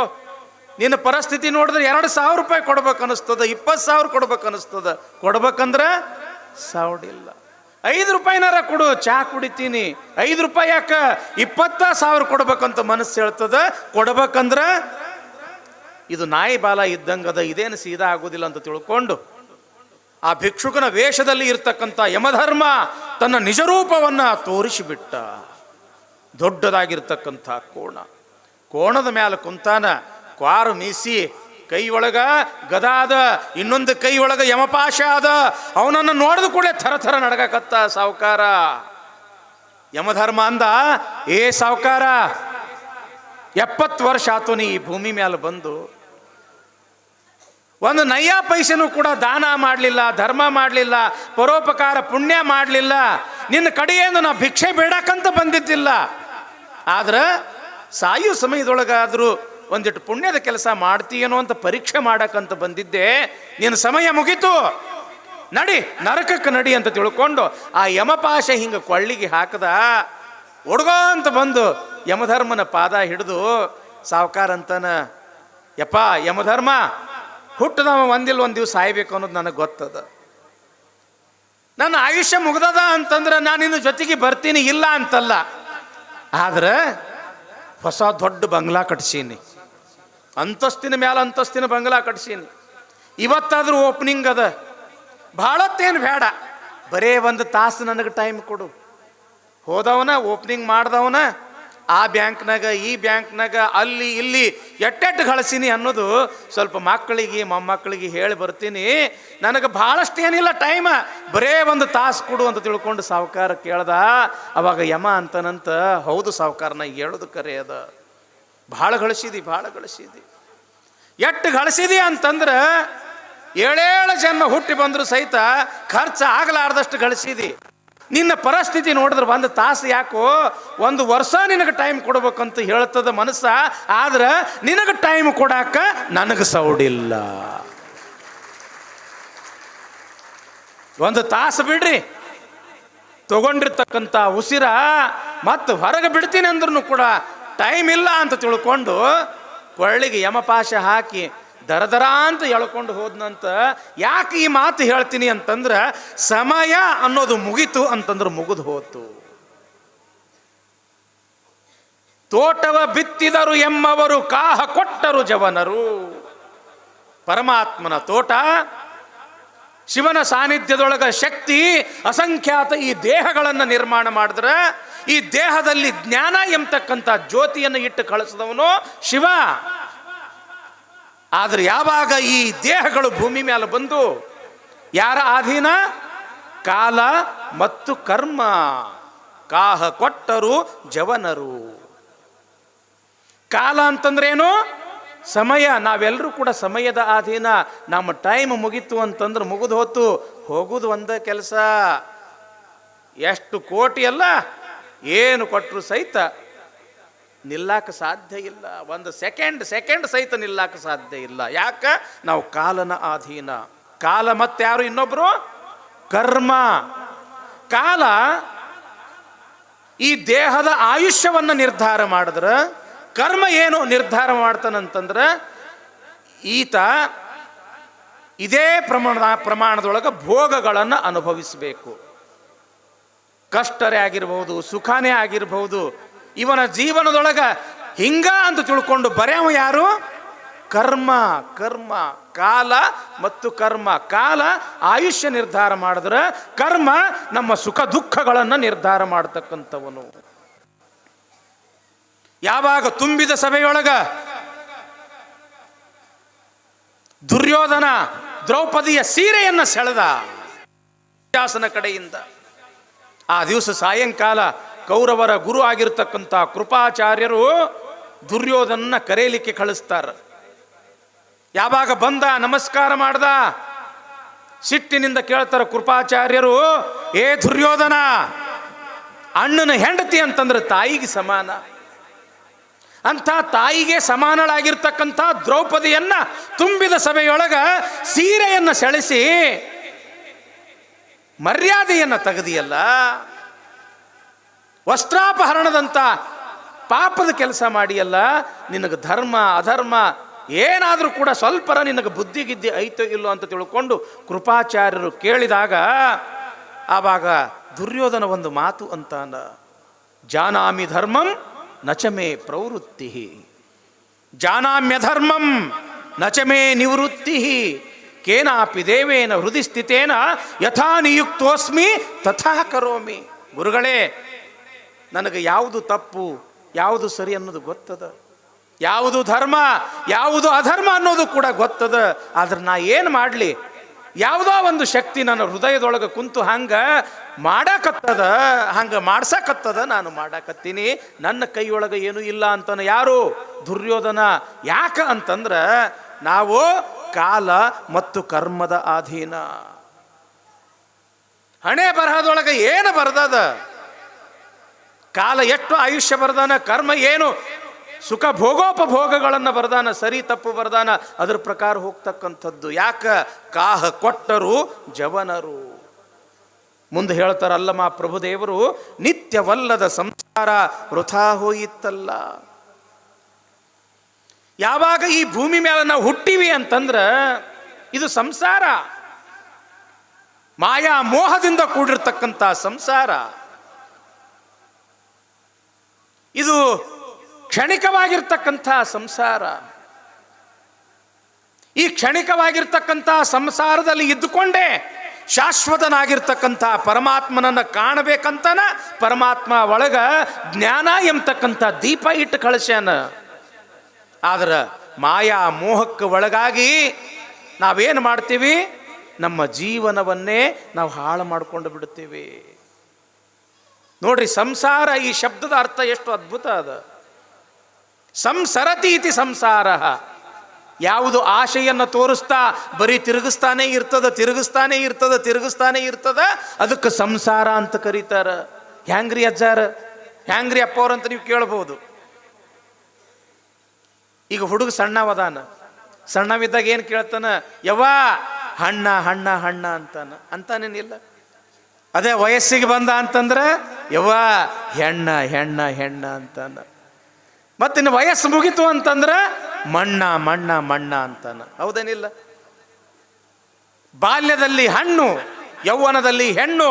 ನಿನ್ನ ಪರಿಸ್ಥಿತಿ ನೋಡಿದ್ರೆ 2,000 ರೂಪಾಯಿ ಕೊಡ್ಬೇಕು ಅನಿಸ್ತದ, 20,000 ಕೊಡ್ಬೇಕು ಅನಿಸ್ತದ. ಕೊಡ್ಬೇಕಂದ್ರೆ ಸೌಡಿಲ್ಲ. 5 ರೂಪಾಯಿನಾರ ಕೊಡು, ಚಾ ಕುಡಿತೀನಿ. 5 ರೂಪಾಯಿ ಯಾಕ 20,000 ಕೊಡ್ಬೇಕಂತ ಮನಸ್ಸು ಹೇಳ್ತದ. ಕೊಡ್ಬೇಕಂದ್ರೆ ಇದು ನಾಯಿ ಬಾಲ ಇದ್ದಂಗದ, ಇದೇನು ಸೀದಾ ಆಗೋದಿಲ್ಲ ಅಂತ ತಿಳ್ಕೊಂಡು ಆ ಭಿಕ್ಷುಕನ ವೇಷದಲ್ಲಿ ಇರ್ತಕ್ಕಂಥ ಯಮಧರ್ಮ ತನ್ನ ನಿಜರೂಪವನ್ನು ತೋರಿಸಿಬಿಟ್ಟ. ದೊಡ್ಡದಾಗಿರ್ತಕ್ಕಂಥ ಕೋಣದ ಮ್ಯಾಲ ಕುಂತಾನ, ಕ್ವಾರು ಮೀಸಿ, ಕೈ ಒಳಗ ಗದಾದ, ಇನ್ನೊಂದು ಕೈ ಒಳಗ ಯಮಪಾಶ ಅದ. ಅವನನ್ನು ನೋಡಿದ ಕೂಡಲೇ ಥರ ಥರ ನಡಗಕತ್ತ ಸಾವುಕಾರ. ಯಮಧರ್ಮ ಅಂದ, ಏ ಸಾವುಕಾರ, 70 ವರ್ಷ ಆತು ನೀ ಈ ಭೂಮಿ ಮ್ಯಾಲ ಬಂದು, ಒಂದು ನಯ್ಯ ಪೈಸೆನೂ ಕೂಡ ದಾನ ಮಾಡಲಿಲ್ಲ, ಧರ್ಮ ಮಾಡಲಿಲ್ಲ, ಪರೋಪಕಾರ ಪುಣ್ಯ ಮಾಡಲಿಲ್ಲ. ನಿನ್ನ ಕಡೆಯೇನು ನಾ ಭಿಕ್ಷೆ ಬೇಡಕ್ಕಂತ ಬಂದಿದ್ದಿಲ್ಲ. ಆದ್ರೆ ಸಾಯು ಸಮಯದೊಳಗಾದರೂ ಒಂದಿಟ್ಟು ಪುಣ್ಯದ ಕೆಲಸ ಮಾಡ್ತೀಯೇನೋ ಅಂತ ಪರೀಕ್ಷೆ ಮಾಡಕ್ಕಂತ ಬಂದಿದ್ದೆ. ನಿನ್ನ ಸಮಯ ಮುಗೀತು, ನಡಿ ನರಕಕ್ಕೆ ನಡಿ ಅಂತ ತಿಳ್ಕೊಂಡು ಆ ಯಮಪಾಶ ಹಿಂಗೆ ಕೊಳ್ಳಿಗೆ ಹಾಕದ. ಒಡ್ಗೋ ಅಂತ ಬಂದು ಯಮಧರ್ಮನ ಪಾದ ಹಿಡಿದು ಸಾವುಕಾರ ಅಂತಾನ, ಯಪ್ಪ ಯಮಧರ್ಮ, ಹುಟ್ಟದವ ಒಂದಿಲ್ಲ ಒಂದು ದಿವಸ ಸಾಯ್ಬೇಕು ಅನ್ನೋದು ನನಗೆ ಗೊತ್ತದ. ನನ್ನ ಆಯುಷ್ಯ ಮುಗ್ದದ ಅಂತಂದ್ರೆ ನಾನು ಇನ್ನು ಜೊತೆಗೆ ಬರ್ತೀನಿ, ಇಲ್ಲ ಅಂತಲ್ಲ. ಆದ್ರೆ ಹೊಸ ದೊಡ್ಡ ಬಂಗ್ಲಾ ಕಟ್ಸೀನಿ, ಅಂತಸ್ತಿನ ಮ್ಯಾಲ ಅಂತಸ್ತಿನ ಬಂಗ್ಲಾ ಕಟ್ಸೀನಿ. ಇವತ್ತಾದ್ರೂ ಓಪನಿಂಗ್ ಅದ, ಭಾಳತ್ತೇನು ಬೇಡ, ಬರೇ 1 ತಾಸು ನನಗೆ ಟೈಮ್ ಕೊಡು. ಹೋದವನ ಓಪನಿಂಗ್ ಮಾಡ್ದವನ ಆ ಬ್ಯಾಂಕ್ನಾಗ ಈ ಬ್ಯಾಂಕ್ನಾಗ ಅಲ್ಲಿ ಇಲ್ಲಿ ಎಟ್ಟೆಟ್ಟು ಗಳಿಸೀನಿ ಅನ್ನೋದು ಸ್ವಲ್ಪ ಮಕ್ಕಳಿಗೆ ಮೊಮ್ಮಕ್ಕಳಿಗೆ ಹೇಳಿ ಬರ್ತೀನಿ. ನನಗೆ ಭಾಳಷ್ಟು ಏನಿಲ್ಲ ಟೈಮ, ಬರೇ 1 ತಾಸು ಕೊಡು ಅಂತ ತಿಳ್ಕೊಂಡು ಸಾವುಕಾರ ಕೇಳ್ದ. ಅವಾಗ ಯಮ ಅಂತನಂತ, ಹೌದು ಸಾವುಕಾರನ ಹೇಳೋದು ಕರೆ ಅದ, ಭಾಳ ಗಳಿಸಿದಿ. ಎಷ್ಟು ಗಳಿಸಿದಿ ಅಂತಂದ್ರೆ 7 ಜನ್ಮ ಹುಟ್ಟಿ ಬಂದರೂ ಸಹಿತ ಖರ್ಚು ಆಗಲಾರ್ದಷ್ಟು ಗಳಿಸಿದಿ. ನಿನ್ನ ಪರಿಸ್ಥಿತಿ ನೋಡಿದ್ರೆ 1 ತಾಸು ಯಾಕೋ 1 ವರ್ಷ ನಿನಗೆ ಟೈಮ್ ಕೊಡ್ಬೇಕಂತ ಹೇಳ್ತದ ಮನಸ್ಸ. ಆದ್ರೆ ನಿನಗೆ ಟೈಮ್ ಕೊಡಾಕ ನನಗೆ ಸೌಡಿಲ್ಲ. 1 ತಾಸು ಬಿಡ್ರಿ, ತಗೊಂಡಿರ್ತಕ್ಕಂಥ ಉಸಿರ ಮತ್ತು ಹೊರಗೆ ಬಿಡ್ತೀನಿ ಅಂದ್ರೂ ಕೂಡ ಟೈಮ್ ಇಲ್ಲ ಅಂತ ತಿಳ್ಕೊಂಡು ಕೊಳ್ಳಿಗೆ ಯಮಪಾಶ ಹಾಕಿ ದರದರ ಅಂತ ಎಳ್ಕೊಂಡು ಹೋದ್ನಂತ. ಯಾಕೆ ಈ ಮಾತು ಹೇಳ್ತೀನಿ ಅಂತಂದ್ರೆ, ಸಮಯ ಅನ್ನೋದು ಮುಗಿತು ಅಂತಂದ್ರೆ ಮುಗಿದು ಹೋತು. ತೋಟವ ಬಿತ್ತಿದರು ಎಮ್ಮವರು, ಕಾಹ ಕೊಟ್ಟರು ಜವನರು. ಪರಮಾತ್ಮನ ತೋಟ, ಶಿವನ ಸಾನ್ನಿಧ್ಯದೊಳಗ ಶಕ್ತಿ ಅಸಂಖ್ಯಾತ ಈ ದೇಹಗಳನ್ನು ನಿರ್ಮಾಣ ಮಾಡಿದ್ರೆ, ಈ ದೇಹದಲ್ಲಿ ಜ್ಞಾನ ಎಂಬತಕ್ಕಂಥ ಜ್ಯೋತಿಯನ್ನು ಇಟ್ಟು ಕಳಿಸಿದವನು ಶಿವ. ಆದ್ರೆ ಯಾವಾಗ ಈ ದೇಹಗಳು ಭೂಮಿ ಮೇಲೆ ಬಂದು ಯಾರ ಅಧೀನ? ಕಾಲ ಮತ್ತು ಕರ್ಮ. ಕಾಹ ಕೊಟ್ಟರು ಜವನರು. ಕಾಲ ಅಂತಂದ್ರೇನು? ಸಮಯ. ನಾವೆಲ್ಲರೂ ಕೂಡ ಸಮಯದ ಅಧೀನ. ನಮ್ಮ ಟೈಮ್ ಮುಗೀತು ಅಂತಂದ್ರೆ ಮುಗಿದು ಹೋತು. ಹೋಗುದು ಒಂದೇ ಕೆಲಸ. ಎಷ್ಟು ಕೋಟಿ ಅಲ್ಲ, ಏನು ಕೊಟ್ಟರು ಸಹಿತ ನಿಲ್ಲಾಕ ಸಾಧ್ಯ ಇಲ್ಲ. 1 ಸೆಕೆಂಡ್ ಸಹಿತ ನಿಲ್ಲಾಕ ಸಾಧ್ಯ ಇಲ್ಲ. ಯಾಕ? ನಾವು ಕಾಲನ ಅಧೀನ. ಕಾಲ ಮತ್ತೆ ಯಾರು? ಇನ್ನೊಬ್ರು ಕರ್ಮ. ಕಾಲ ಈ ದೇಹದ ಆಯುಷ್ಯವನ್ನು ನಿರ್ಧಾರ ಮಾಡಿದ್ರೆ, ಕರ್ಮ ಏನು ನಿರ್ಧಾರ ಮಾಡ್ತಾನಂತಂದ್ರೆ, ಈತ ಇದೇ ಪ್ರಮಾಣದೊಳಗೆ ಭೋಗಗಳನ್ನು ಅನುಭವಿಸಬೇಕು. ಕಷ್ಟರೇ ಆಗಿರ್ಬೋದು, ಸುಖಾನೇ ಆಗಿರ್ಬೋದು. ಇವನ ಜೀವನದೊಳಗ ಹಿಂಗ ಅಂತ ತಿಳ್ಕೊಂಡು ಬರೆಯವ ಯಾರು? ಕರ್ಮ. ಕಾಲ ಮತ್ತು ಕರ್ಮ. ಕಾಲ ಆಯುಷ್ಯ ನಿರ್ಧಾರ ಮಾಡಿದ್ರೆ, ಕರ್ಮ ನಮ್ಮ ಸುಖ ದುಃಖಗಳನ್ನು ನಿರ್ಧಾರ ಮಾಡತಕ್ಕಂಥವನು. ಯಾವಾಗ ತುಂಬಿದ ಸಭೆಯೊಳಗ ದುರ್ಯೋಧನ ದ್ರೌಪದಿಯ ಸೀರೆಯನ್ನು ಸೆಳೆದ ವ್ಯಾಸನ ಕಡೆಯಿಂದ, ಆ ದಿವಸ ಸಾಯಂಕಾಲ ಕೌರವರ ಗುರು ಆಗಿರ್ತಕ್ಕಂಥ ಕೃಪಾಚಾರ್ಯರು ದುರ್ಯೋಧನನ್ನ ಕರೆಯಲಿಕ್ಕೆ ಕಳಿಸ್ತಾರ. ಯಾವಾಗ ಬಂದ, ನಮಸ್ಕಾರ ಮಾಡ್ದ, ಸಿಟ್ಟಿನಿಂದ ಕೇಳ್ತಾರ ಕೃಪಾಚಾರ್ಯರು, ಏ ದುರ್ಯೋಧನ, ಅಣ್ಣನ ಹೆಂಡತಿ ಅಂತಂದ್ರೆ ತಾಯಿಗೆ ಸಮಾನ. ಅಂತ ತಾಯಿಗೆ ಸಮಾನಳಾಗಿರ್ತಕ್ಕಂಥ ದ್ರೌಪದಿಯನ್ನ ತುಂಬಿದ ಸಭೆಯೊಳಗ ಸೀರೆಯನ್ನು ಸೆಳೆಸಿ ಮರ್ಯಾದೆಯನ್ನು ತೆಗೆದಿಯಲ್ಲ, ವಸ್ತ್ರಾಪಹರಣದಂತ ಪಾಪದ ಕೆಲಸ ಮಾಡಿಯಲ್ಲ. ನಿನಗೆ ಧರ್ಮ ಅಧರ್ಮ ಏನಾದರೂ ಕೂಡ ಸ್ವಲ್ಪರ ನಿನಗೆ ಬುದ್ಧಿಗಿದ್ದಿ ಐತೋ ಇಲ್ಲೋ ಅಂತ ತಿಳ್ಕೊಂಡು ಕೃಪಾಚಾರ್ಯರು ಕೇಳಿದಾಗ, ಆವಾಗ ದುರ್ಯೋಧನ ಒಂದು ಮಾತು ಅಂತಾನ, ಜಾನಾಮಿ ಧರ್ಮಂ ನಚಮೇ ಪ್ರವೃತ್ತಿ, ಜಾನಾಮ್ಯ ಧರ್ಮಂ ನಚಮೇ ನಿವೃತ್ತಿ. ಕೇನಾಪಿ ದೇವೇನ ಹೃದಯ ಸ್ಥಿತೇನ ಯಥಾ ನಿಯುಕ್ತೋಸ್ಮಿ ತಥಾ ಕರೋಮಿ. ಗುರುಗಳೇ, ನನಗೆ ಯಾವುದು ತಪ್ಪು ಯಾವುದು ಸರಿ ಅನ್ನೋದು ಗೊತ್ತದ, ಯಾವುದು ಧರ್ಮ ಯಾವುದು ಅಧರ್ಮ ಅನ್ನೋದು ಕೂಡ ಗೊತ್ತದ. ಆದ್ರೆ ನಾ ಏನು ಮಾಡಲಿ? ಯಾವುದೋ ಒಂದು ಶಕ್ತಿ ನನ್ನ ಹೃದಯದೊಳಗೆ ಕುಂತು ಹಂಗ ಮಾಡಾಕತ್ತದ, ಹಂಗ ಮಾಡ್ಸಕತ್ತದ, ನಾನು ಮಾಡಾಕತ್ತೀನಿ. ನನ್ನ ಕೈಯೊಳಗೆ ಏನೂ ಇಲ್ಲ ಅಂತಾನೆ ಯಾರು? ದುರ್ಯೋಧನ. ಯಾಕ ಅಂತಂದ್ರ ನಾವು ಕಾಲ ಮತ್ತು ಕರ್ಮದ ಅಧೀನ. ಹಣೆ ಬರಹದೊಳಗೆ ಏನು ಬರ್ದದ? ಕಾಲ ಎಷ್ಟು ಆಯುಷ್ಯ ಬರ್ದಾನ, ಕರ್ಮ ಏನು ಸುಖ ಭೋಗೋಪಭೋಗಗಳನ್ನು ಬರ್ದಾನ, ಸರಿ ತಪ್ಪು ಬರ್ದಾನ, ಅದ್ರ ಪ್ರಕಾರ ಹೋಗ್ತಕ್ಕಂಥದ್ದು. ಯಾಕ? ಕಾಹ ಕೊಟ್ಟರು ಜವನರು. ಮುಂದೆ ಹೇಳ್ತಾರಲ್ಲಮ್ಮ ಪ್ರಭುದೇವರು, ನಿತ್ಯವಲ್ಲದ ಸಂಸಾರ ವೃಥಾ ಹೋಯಿತಲ್ಲ. ಯಾವಾಗ ಈ ಭೂಮಿ ಮೇಲೆ ನಾವು ಹುಟ್ಟಿವಿ ಅಂತಂದ್ರ ಇದು ಸಂಸಾರ, ಮಾಯಾ ಮೋಹದಿಂದ ಕೂಡಿರ್ತಕ್ಕಂಥ ಸಂಸಾರ. ಇದು ಕ್ಷಣಿಕವಾಗಿರ್ತಕ್ಕಂಥ ಸಂಸಾರ. ಈ ಕ್ಷಣಿಕವಾಗಿರ್ತಕ್ಕಂಥ ಸಂಸಾರದಲ್ಲಿ ಇದ್ದುಕೊಂಡೇ ಶಾಶ್ವತನಾಗಿರ್ತಕ್ಕಂಥ ಪರಮಾತ್ಮನನ್ನು ಕಾಣಬೇಕಂತನ ಪರಮಾತ್ಮ ಒಳಗ ಜ್ಞಾನ ಎಂಬತಕ್ಕಂಥ ದೀಪ ಇಟ್ಟು ಕಳಿಸ್ಯಾನ. ಆದ್ರೆ ಮಾಯಾ ಮೋಹಕ್ಕೆ ಒಳಗಾಗಿ ನಾವೇನು ಮಾಡ್ತೀವಿ? ನಮ್ಮ ಜೀವನವನ್ನೇ ನಾವು ಹಾಳು ಮಾಡಿಕೊಂಡು ಬಿಡ್ತೀವಿ. ನೋಡ್ರಿ, ಸಂಸಾರ ಈ ಶಬ್ದದ ಅರ್ಥ ಎಷ್ಟು ಅದ್ಭುತ ಅದ. ಸಂಸರತಿ ಇತಿ ಸಂಸಾರ. ಯಾವುದು ಆಶೆಯನ್ನು ತೋರಿಸ್ತಾ ಬರೀ ತಿರುಗಿಸ್ತಾನೆ ಇರ್ತದ, ತಿರುಗಿಸ್ತಾನೆ ಇರ್ತದ, ತಿರುಗಿಸ್ತಾನೆ ಇರ್ತದ, ಅದಕ್ಕೆ ಸಂಸಾರ ಅಂತ ಕರೀತಾರ. ಹ್ಯಾಂಗ್ರಿ ಅಜ್ಜಾರ, ಹ್ಯಾಂಗ್ರಿ ಅಪ್ಪವ್ರ ಅಂತ ನೀವು ಕೇಳಬಹುದು. ಈಗ ಹುಡುಗ ಸಣ್ಣವದಾನ, ಸಣ್ಣವಿದ್ದಾಗ ಏನು ಕೇಳ್ತಾನ? ಯವ್ವ ಹಣ್ಣ ಹಣ್ಣ ಹಣ್ಣ ಅಂತಾನೇನಿಲ್ಲ. ಅದೇ ವಯಸ್ಸಿಗೆ ಬಂದ ಅಂತಂದ್ರೆ ಯವ್ವ ಹೆಣ್ಣ ಹೆಣ್ಣ ಹೆಣ್ಣ ಅಂತಾನ. ಮತ್ತಿನ್ನು ವಯಸ್ಸು ಮುಗಿತು ಅಂತಂದ್ರೆ ಮಣ್ಣ ಮಣ್ಣ ಮಣ್ಣ ಅಂತಾನ. ಹೌದೇನಿಲ್ಲ? ಬಾಲ್ಯದಲ್ಲಿ ಹಣ್ಣು, ಯೌವನದಲ್ಲಿ ಹೆಣ್ಣು,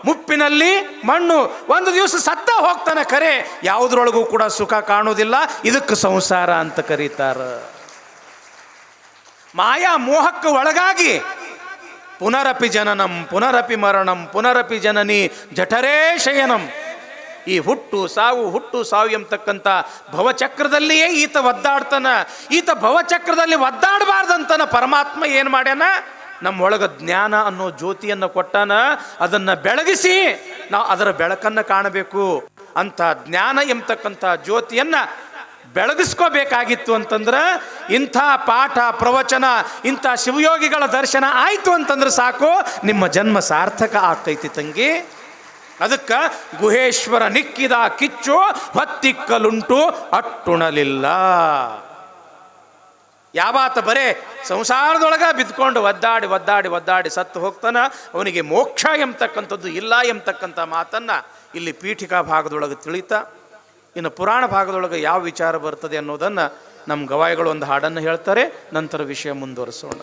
ಮುಪ್ಪಿನಲ್ಲಿ ಮಣ್ಣು. ಒಂದು ದಿವಸ ಸತ್ತ ಹೋಗ್ತಾನೆ, ಖರೆ ಯಾವುದ್ರೊಳಗೂ ಕೂಡ ಸುಖ ಕಾಣುವುದಿಲ್ಲ. ಇದಕ್ಕೆ ಸಂಸಾರ ಅಂತ ಕರೀತಾರ. ಮಾಯಾ ಮೋಹಕ್ಕೆ ಒಳಗಾಗಿ ಪುನರಪಿ ಜನನಂ ಪುನರಪಿ ಮರಣಂ ಪುನರಪಿ ಜನನಿ ಜಠರೇ ಶಯನಂ. ಈ ಹುಟ್ಟು ಸಾವು ಎಂಬತಕ್ಕಂಥ ಭವಚಕ್ರದಲ್ಲಿಯೇ ಈತ ಒದ್ದಾಡ್ತಾನ. ಈತ ಭವಚಕ್ರದಲ್ಲಿ ಒದ್ದಾಡಬಾರ್ದಂತನ ಪರಮಾತ್ಮ ಏನು ಮಾಡ್ಯಾನ? ನಮ್ಮೊಳಗ ಜ್ಞಾನ ಅನ್ನೋ ಜ್ಯೋತಿಯನ್ನು ಕೊಟ್ಟಾನ. ಅದನ್ನು ಬೆಳಗಿಸಿ ನಾವು ಅದರ ಬೆಳಕನ್ನು ಕಾಣಬೇಕು ಅಂತ ಜ್ಞಾನ ಎಂಬತಕ್ಕಂಥ ಜ್ಯೋತಿಯನ್ನು ಬೆಳಗಿಸ್ಕೋಬೇಕಾಗಿತ್ತು ಅಂತಂದ್ರೆ ಇಂಥ ಪಾಠ ಪ್ರವಚನ, ಇಂಥ ಶಿವಯೋಗಿಗಳ ದರ್ಶನ ಆಯಿತು ಅಂತಂದ್ರೆ ಸಾಕು, ನಿಮ್ಮ ಜನ್ಮ ಸಾರ್ಥಕ ಆಗ್ತೈತಿ ತಂಗಿ. ಅದಕ್ಕೆ ಗುಹೇಶ್ವರ ನಿಕ್ಕಿದ ಕಿಚ್ಚು ಹೊತ್ತಿಕ್ಕಲುಂಟು ಅಟ್ಟುಣಲಿಲ್ಲ. ಯಾವಾತ ಬರೇ ಸಂಸಾರದೊಳಗ ಬಿದ್ಕೊಂಡು ಒದ್ದಾಡಿ ಒದ್ದಾಡಿ ಒದ್ದಾಡಿ ಸತ್ತು ಹೋಗ್ತಾನ, ಅವನಿಗೆ ಮೋಕ್ಷ ಎಂಬತಕ್ಕಂಥದ್ದು ಇಲ್ಲ ಎಂಬತಕ್ಕಂಥ ಮಾತನ್ನು ಇಲ್ಲಿ ಪೀಠಿಕಾ ಭಾಗದೊಳಗೆ ತಿಳಿತಾ, ಇನ್ನು ಪುರಾಣ ಭಾಗದೊಳಗೆ ಯಾವ ವಿಚಾರ ಬರ್ತದೆ ಅನ್ನೋದನ್ನು ನಮ್ಮ ಗವಾಯಿಗಳು ಒಂದು ಹಾಡನ್ನು ಹೇಳ್ತಾರೆ. ನಂತರ ವಿಷಯ ಮುಂದುವರಿಸೋಣ.